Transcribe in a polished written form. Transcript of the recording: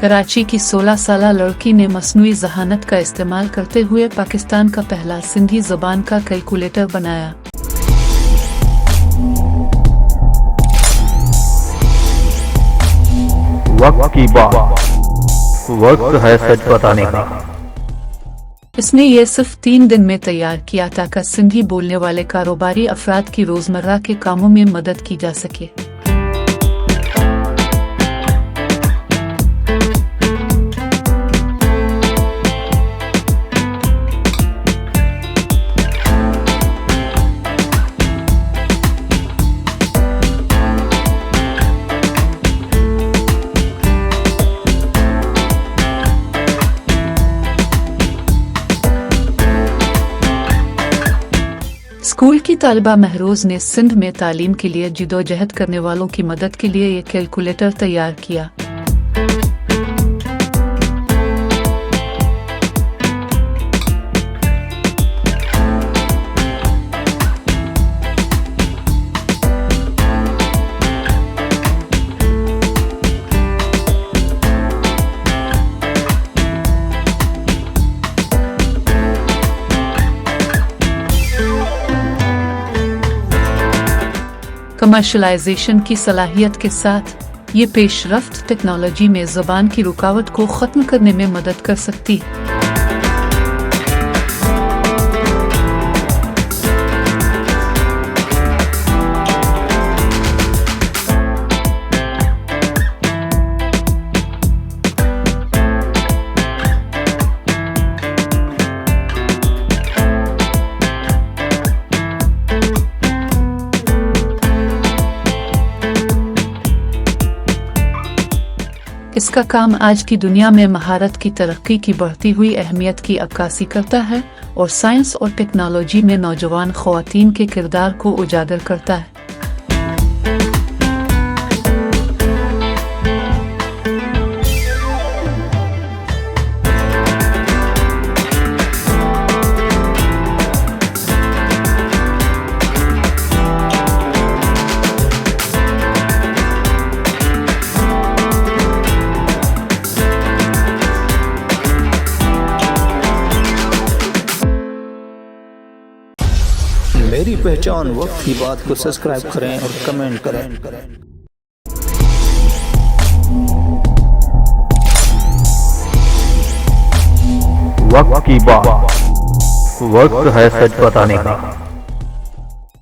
कराची की 16 साल लड़की ने मसनूई ज़हानत का इस्तेमाल करते हुए पाकिस्तान का पहला सिंधी ज़बान का कैलकुलेटर बनाया। वक्त की बात, वक्त है सच बताने का। इसने ये सिर्फ 3 दिन में तैयार किया ताकि सिंधी बोलने वाले कारोबारी अफराद की रोजमर्रा के कामों में मदद की जा सके। स्कूल की तालिबा महरोज ने सिंध में तालीम के लिए जिदोजहद करने वालों की मदद के लिए ये कैलकुलेटर तैयार किया। कमर्शलाइजेशन की सलाहियत के साथ ये पेशरफ्त टेक्नोलॉजी में ज़बान की रुकावट को ख़त्म करने में मदद कर सकती है। इसका काम आज की दुनिया में महारत की तरक्की की बढ़ती हुई अहमियत की अक्कासी करता है और साइंस और टेक्नोलॉजी में नौजवान ख़वातीन के किरदार को उजागर करता है। मेरी पहचान वक्त की बात को सब्सक्राइब करें और कमेंट करें। वक्त की बात, वक्त है सच बताने का।